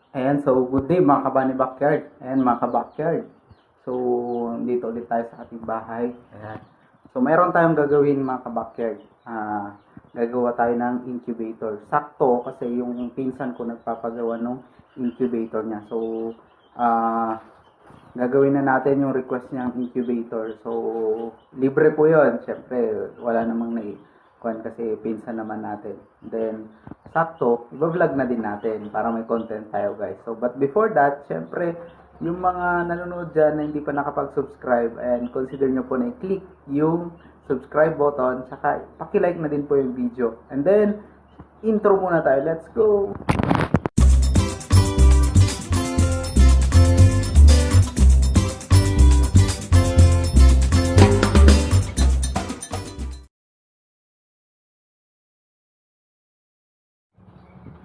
Ayan, so good day mga kabani backyard. Ayan mga ka-backyard. So, dito ulit tayo sa ating bahay. Ayan. So, mayroon tayong gagawin mga ka-backyard. Gagawa tayo ng incubator. Sakto kasi yung pinsan ko nagpapagawa ng incubator niya. So, gagawin na natin yung request niyang incubator. So, libre po yun. Siyempre, wala namang kuan kasi pinsan naman natin. Then, sakto, i-vlog na din natin para may content tayo guys. So, but before that, syempre, yung mga nanonood dyan na hindi pa nakapag-subscribe, and consider nyo po na i-click yung subscribe button, saka paki-like na din po yung video. And then, intro muna tayo. Let's go!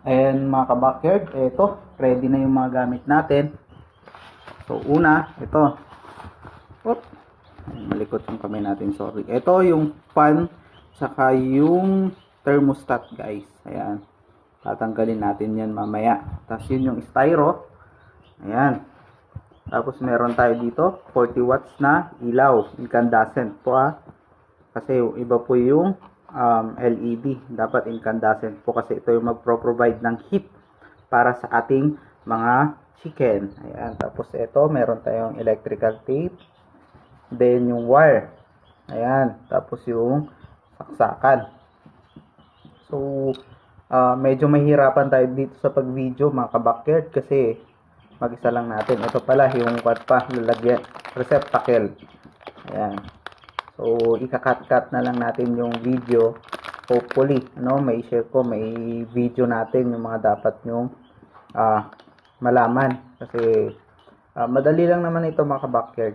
Ayan mga ka-backyard, eto, ready na yung mga gamit natin. So una, ito. Oop, malikot yung kamay natin, sorry. Ito yung fan, saka yung thermostat guys. Ayan, tatanggalin natin yan mamaya. Tapos yun yung styro. Ayan. Tapos meron tayo dito, 40 watts na ilaw, incandescent po Kasi iba po yung LED, dapat incandescent po kasi ito yung magpro-provide ng heat para sa ating mga chicken. Ayan, tapos ito meron tayong electrical tape, then yung wire, ayan, tapos yung saksakan. So medyo mahirapan tayo dito sa pag-video mga ka-backyard kasi mag-isa lang natin. Ito pala yung lalagyan receptacle. Ayan. So, ika-cut-cut na lang natin yung video. Hopefully, may share ko, may video natin yung mga dapat yung malaman. Kasi, madali lang naman ito mga ka-backyard.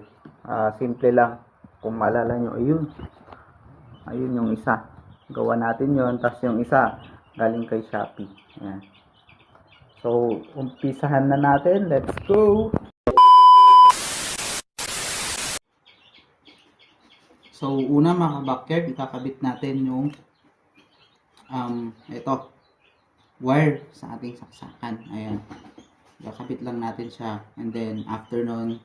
Simple lang. Kung maalala nyo, ayun yung isa. Gawa natin yun. Tapos yung isa, galing kay Shopee. Ayan. So, umpisahan na natin. Let's go! So, una mga backyard, ikakabit natin yung ito, wire sa ating saksakan. Ayan. Ikakabit lang natin siya. And then, after nun,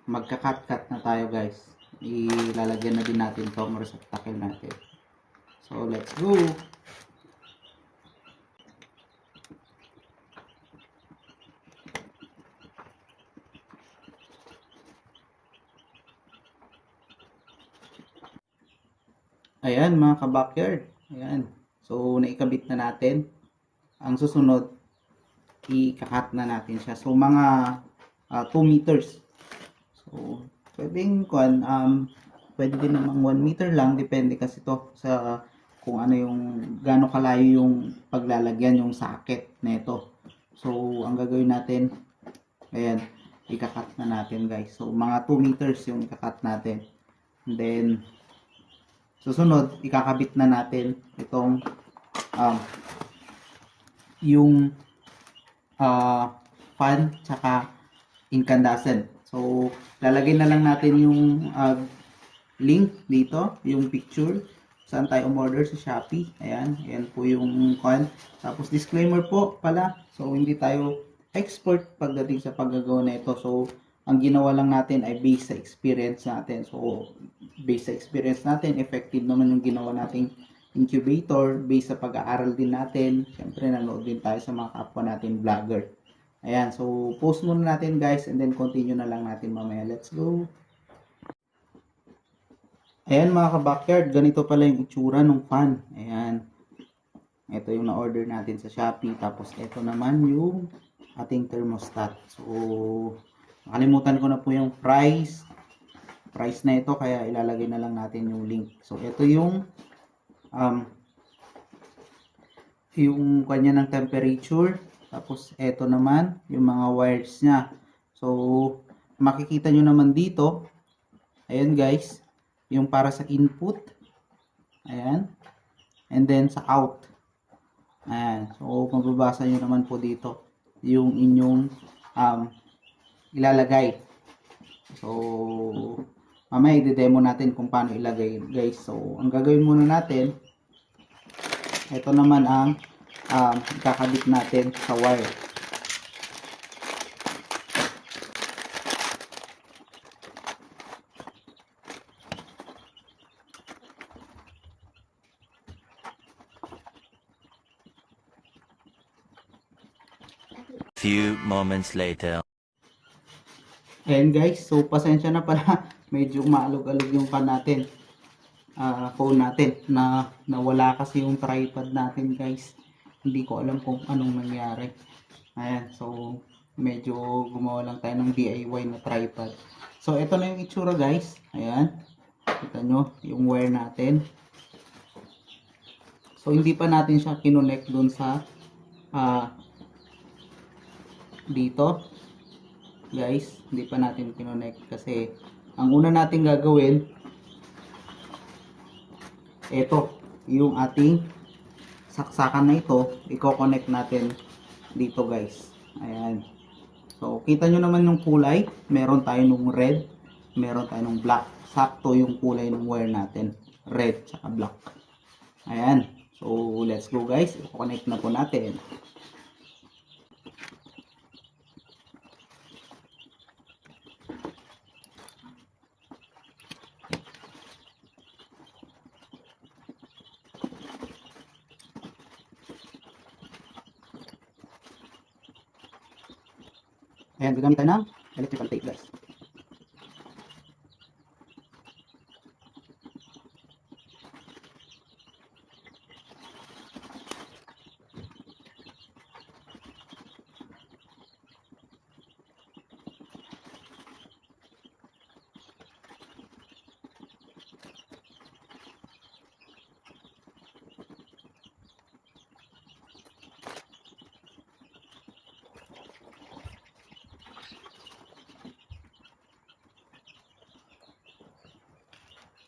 magka-cut-cut na tayo guys. Ilalagyan na din natin itong receptacle natin. So, let's go! Ayan mga ka-backyard. Ayan. So, naikabit na natin. Ang susunod, i-cut na natin siya. So, mga 2 meters. So, pwede din namang 1 meter lang. Depende kasi to sa kung ano yung, gaano kalayo yung paglalagyan yung socket nito. So, ang gagawin natin, ayan, i-cut na natin guys. So, mga 2 meters yung i-cut natin. And then, susunod, ikakabit na natin itong yung fan tsaka incandescent. So, lalagay na lang natin yung link dito, yung picture saan tayo umorder sa Shopee. Ayan, ayan po yung fan. Tapos disclaimer po pala, so hindi tayo expert pagdating sa paggagawa na ito. So, ang ginawa lang natin ay based sa experience natin. So, based sa experience natin, effective naman yung ginawa nating incubator, based sa pag-aaral din natin. Siyempre, nanood din tayo sa mga kapwa natin vlogger. Ayan, so post muna natin guys and then continue na lang natin mamaya. Let's go! Ayan mga ka-backyard, ganito pala yung itsura ng fan. Ayan. Ito yung na-order natin sa Shopee. Tapos ito naman yung ating thermostat. So, nakalimutan ko na po yung price na ito kaya ilalagay na lang natin yung link. So ito yung kanya ng temperature, tapos ito naman yung mga wires nya. So makikita nyo naman dito, ayan guys, yung para sa input, ayan, and then sa out, ayan. So mababasa nyo naman po dito yung inyong ilalagay. So, mamaya i-demo natin kung paano ilagay guys. So, ang gagawin muna natin, ito naman ang kakabit natin sa wire. few moments later. Ayan guys, so pasensya na pala. Medyo maalog-alog yung natin. Phone natin na nawala kasi yung tripod natin guys. Hindi ko alam kung anong nangyari. Ayan, so medyo gumawa lang tayo ng DIY na tripod. So ito na yung itsura guys. Ayan, kita nyo yung wire natin. So hindi pa natin siya kinonect dun sa dito guys, hindi pa natin kinonect kasi ang una natin gagawin, ito yung ating saksakan na ito, i-connect natin dito guys. Ayan, so kita nyo naman yung kulay, meron tayo nung red, meron tayo nung black. Sakto yung kulay ng wire natin, red tsaka black. Ayan, so let's go guys, i-connect na po natin. Ayan, gagamit tayo ng electrical tape guys.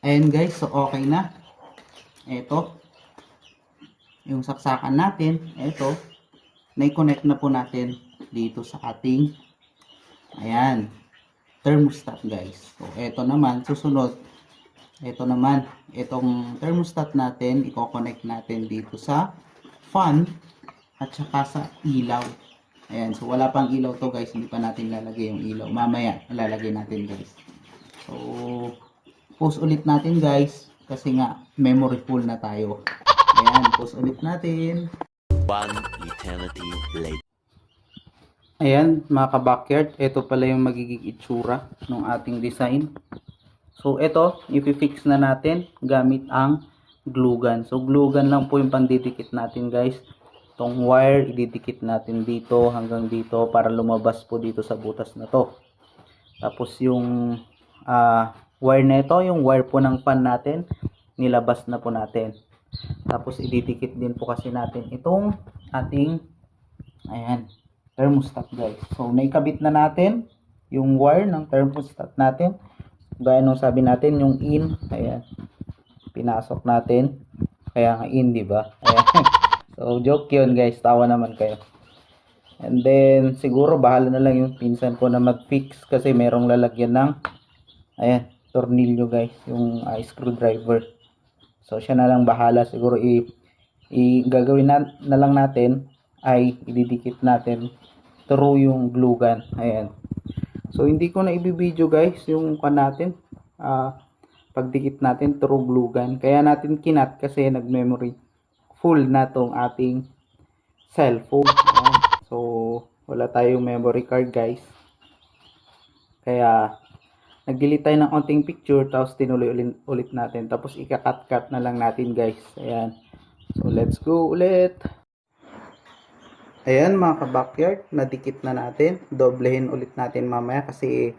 Ayan guys, so okay na. Ito, yung saksakan natin, ito, na-connect na po natin dito sa ating, ayan, thermostat guys. So ito naman, susunod, ito naman, itong thermostat natin, i-connect natin dito sa fan at saka sa ilaw. Ayan, so wala pang ilaw to guys, hindi pa natin lalagay yung ilaw. Mamaya, lalagay natin guys. So, post ulit natin guys kasi nga memory full na tayo. Ayan, post ulit natin. One eternity later. Ayan mga ka-backyard, ito pala yung magiging itsura ng ating design. So ito, i-fix na natin gamit ang glue gun. So glue gun lang po yung pandidikit natin guys. Itong wire, ididikit natin dito hanggang dito para lumabas po dito sa butas na to. Tapos yung wire na ito, yung wire po ng fan natin, nilabas na po natin. Tapos ididikit din po kasi natin itong ating, ayan, thermostat guys. So naikabit na natin yung wire ng thermostat natin. Gaya nung sabi natin, yung in, ayan, pinasok natin. Kaya nga in, di ba? Ayan. So joke yun guys, tawa naman kayo. And then siguro bahala na lang yung pinsan ko na mag-fix kasi merong lalagyan ng, ayan, tornilyo guys, yung screwdriver. So siya na lang bahala, siguro gagawin na lang natin ay ididikit natin through yung glue gun. Ayan. So hindi ko na i-video guys yung natin pagdikit natin through glue gun. Kaya natin kinat kasi nag-memory full na tong ating cellphone. Ayan. So wala tayong memory card guys. Kaya nag-delete tayo ng onting picture tapos tinuloy ulit natin. Tapos ika-cut na lang natin guys. Ayan. So let's go ulit. Ayan mga ka-backyard, nadikit na natin. Doblehin ulit natin mamaya kasi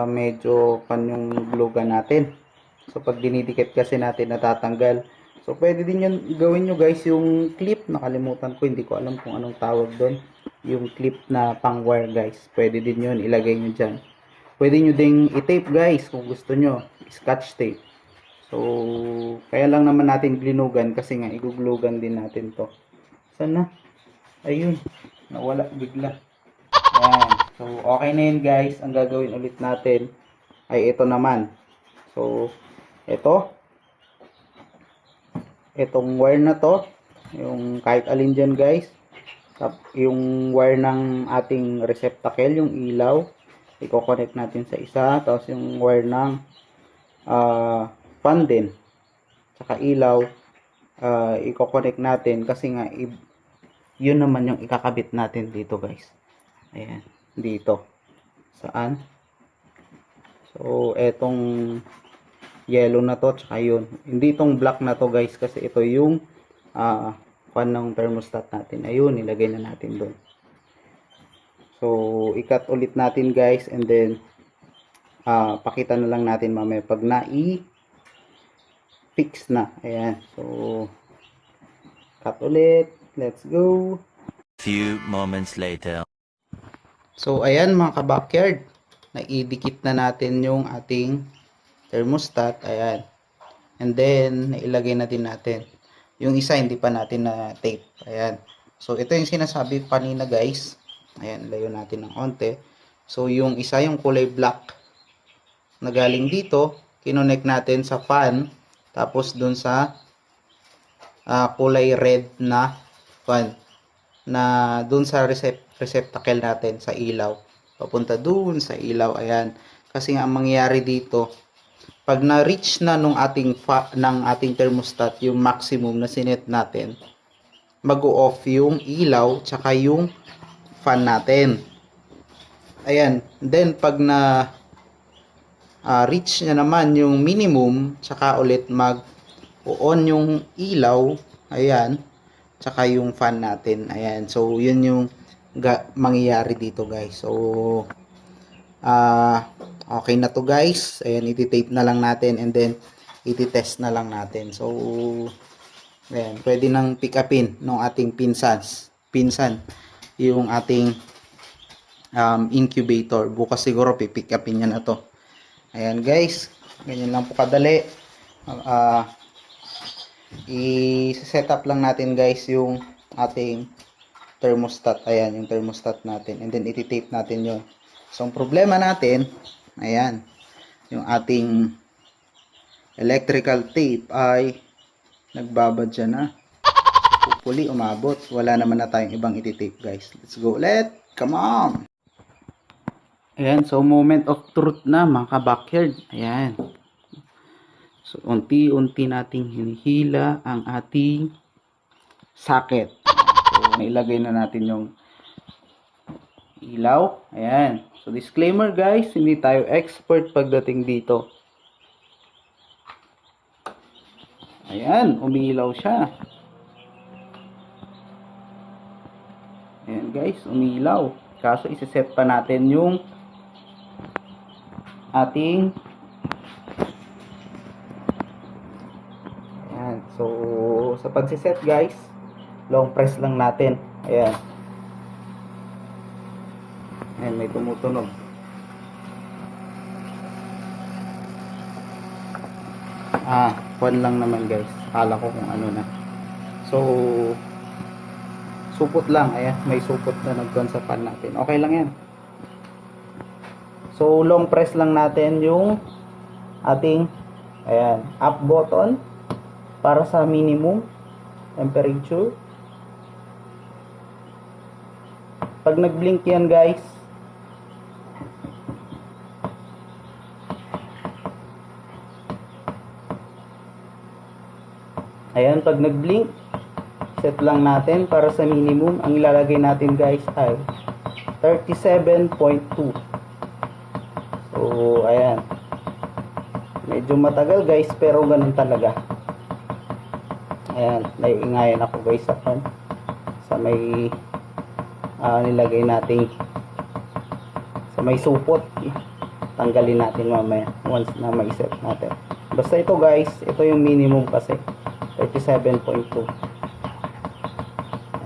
medyo yung glue gun natin. So pag dinidikit kasi natin natatanggal. So pwede din yan gawin nyo guys yung clip. Nakalimutan ko, hindi ko alam kung anong tawag doon. Yung clip na pang wire guys. Pwede din yun, ilagay nyo dyan. Pwede nyo ding i-tape guys kung gusto nyo. Scotch tape. So kaya lang naman natin glinugan kasi nga iguglugan din natin to. Sana? Ayun, nawala bigla. Ayan. So okay na yun guys. Ang gagawin ulit natin ay ito naman. So ito, itong wire na to, yung kahit alin dyan guys, yung wire ng ating receptacle, yung ilaw, i-connect natin sa isa. Tapos yung wire ng fan din, saka ilaw, i-connect natin kasi nga yun naman yung ikakabit natin dito guys. Ayan, dito. Saan? So, etong yellow na to, tsaka yun. Hindi itong black na to guys, kasi ito yung fan ng thermostat natin. Ayun, nilagay na natin doon. So, ikat ulit natin guys, and then pakita na lang natin mamaya pag fix na. Ayan, so cut ulit. Let's go. Few moments later. So, ayan mga ka-backyard, naidikit na natin yung ating thermostat. Ayan. And then, nailagay na din natin. Yung isa, hindi pa natin na tape. Ayan. So, ito yung sinasabi kanina guys. Ayan, layo natin ng onte. So, yung isa, yung kulay black na galing dito, kinonect natin sa fan. Tapos, dun sa kulay red na fan. Na dun sa receptacle natin sa ilaw. Papunta dun sa ilaw. Ayan. Kasi nga, ang mangyayari dito, pag na-reach na ng ating thermostat yung maximum na sinet natin, mag-o-off yung ilaw tsaka yung fan natin. Ayan. Then, pag na reach na naman yung minimum, tsaka ulit mag-on yung ilaw. Ayan. Tsaka yung fan natin. Ayan. So, yun yung mangyayari dito guys. So, okay na to guys. Ayan, iti-tape na lang natin and then iti-test na lang natin. So, ayan, pwede nang pick upin ng ating pinsan yung ating incubator. Bukas siguro pipick upin niya na to. Ayan guys, ganyan lang po kadali. I-set up lang natin guys yung ating thermostat. Ayan, yung thermostat natin. And then iti-tape natin yun. So, ang problema natin, ayan, yung ating electrical tape ay nagbabad siya na. Hopefully, umabot. Wala naman na tayong ibang iti-tape guys. Let's go ulit. Come on! Ayan, so moment of truth na mga ka-backyard. Ayan. So, unti-unti nating hinihila ang ating socket. So, nailagay na natin yung ilaw. Ayan. So, disclaimer guys, hindi tayo expert pagdating dito. Ayan, umiilaw siya. Ayan guys, umiilaw. Kaso, isa-set pa natin yung ating so sa pagsiset guys, long press lang natin. Ayan, may tumutunog. One lang naman guys, akala ko kung ano na. So supot lang. Ayan, may supot na nagdon sa pan natin. Okay lang yan. So long press lang natin yung ating up button para sa minimum temperature. Pag nag-blink yan guys, ayan, pag nag-blink, set lang natin para sa minimum. Ang ilalagay natin guys ay 37.2. So ayan, medyo matagal guys, pero ganun talaga. Ayan, naiingayan ako guys sa may nilagay natin sa may supot. Tanggalin natin mamaya once na may set natin. Basta ito guys, ito yung minimum kasi 37.2.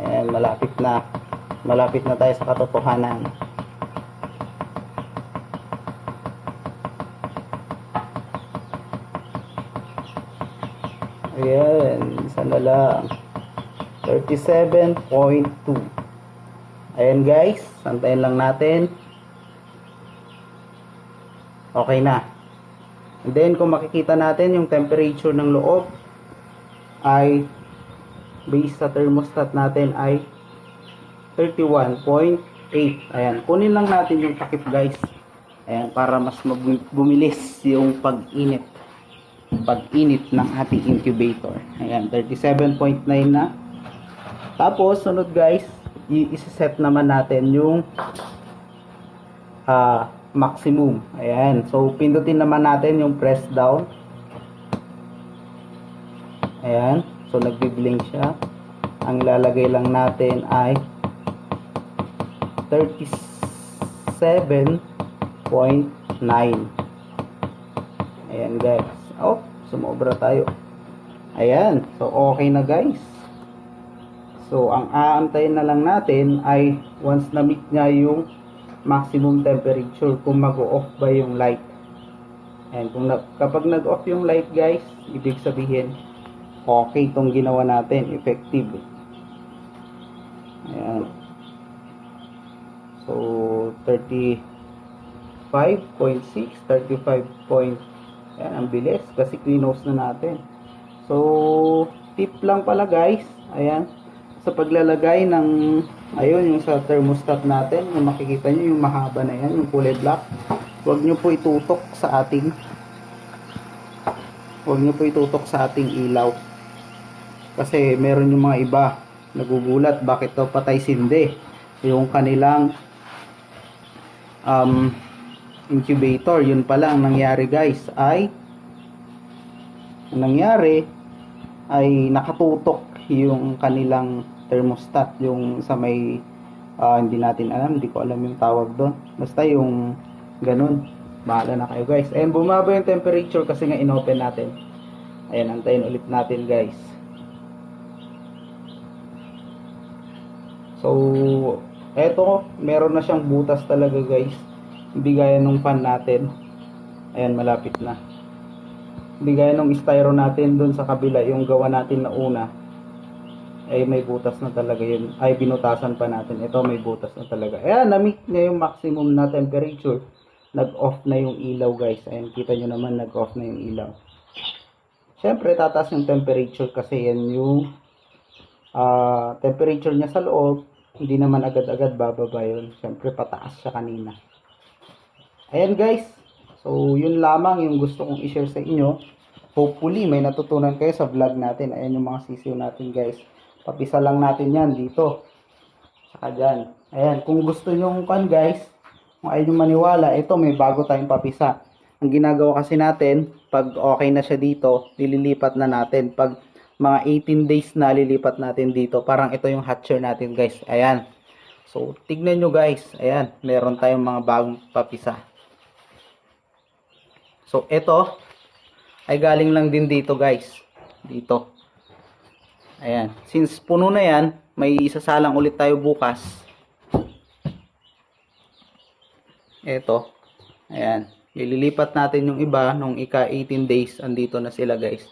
Ayan, malapit na tayo sa katotohanan. Ayan, isa na lang. 37.2. Ayan guys, santayin lang natin. Okay na. And then kung makikita natin yung temperature ng loob ay base sa thermostat natin ay 31.8. Ayan, kunin lang natin yung takip guys. Ayan, para mas bumilis yung pag-init ng ating incubator. Ayan, 37.9 na. Tapos, sunod guys, i-set naman natin yung maximum. Ayan. So, pindutin naman natin yung press down. Ayan. So, nagbi-blink siya. Ang lalagay lang natin ay 37.9. Ayan guys. Oh, sumobra tayo. Ayan. So, okay na guys. So, ang aantayin na lang natin ay once na meet niya yung maximum temperature, kung mag-off ba yung light. And kapag nag-off yung light guys, ibig sabihin okay itong ginawa natin, effective. Ayan. So 35.6, 35 point. Ayan, ang bilis kasi cleanose na natin. So tip lang pala guys, ayan, sa paglalagay ng ayun, yung sa thermostat natin, yung makikita nyo yung mahaba na yan, yung kulay black, huwag nyo po itutok sa ating ilaw, kasi meron yung mga iba nagugulat bakit daw patay sindi yung kanilang incubator. Yun pala ang nangyari guys, ay nakatutok yung kanilang thermostat, yung sa may hindi natin alam, hindi ko alam yung tawag doon, basta yung ganun, bahala na kayo guys. And bumaba yung temperature kasi nga inopen natin. Ayan, antayin ulit natin guys. So eto, meron na siyang butas talaga guys, hindi gaya nung pan natin. Ayan, malapit na. Hindi gaya nung styro natin dun sa kabila, yung gawa natin na una ay may butas na talaga yun, ay binutasan pa natin. Ito may butas na talaga. Ayan, na-meet niya yung maximum na temperature. Nag-off na yung ilaw guys. Ayan, kita nyo naman, nag-off na yung ilaw. Siyempre tataas yung temperature kasi yan yung temperature niya sa loob. Hindi naman agad-agad bababa yun. Siyempre pataas siya kanina. Ayan guys, so yun lamang yung gusto kong i-share sa inyo. Hopefully may natutunan kayo sa vlog natin. Ayan yung mga sisiw natin guys. Papisa lang natin yan dito, saka dyan. Ayan, kung gusto nyo guys, kung ayaw nyo maniwala, ito may bago tayong papisa. Ang ginagawa kasi natin, pag okay na siya dito, nililipat na natin. Pag mga 18 days na, lilipat natin dito. Parang ito yung hatcher natin guys. Ayan. So tignan nyo guys, ayan, meron tayong mga bagong papisa. So ito ay galing lang din dito guys, dito. Ayan, since puno na yan, may isasalang ulit tayo bukas. Ito, ayan, ililipat natin yung iba nung ika 18 days, andito na sila guys.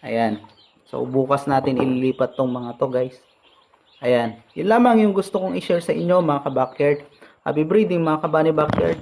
Ayan, so bukas natin ililipat tong mga to guys. Ayan, yun lamang yung gusto kong i-share sa inyo mga ka-backyard. Happy breeding mga ka-bunny backyard.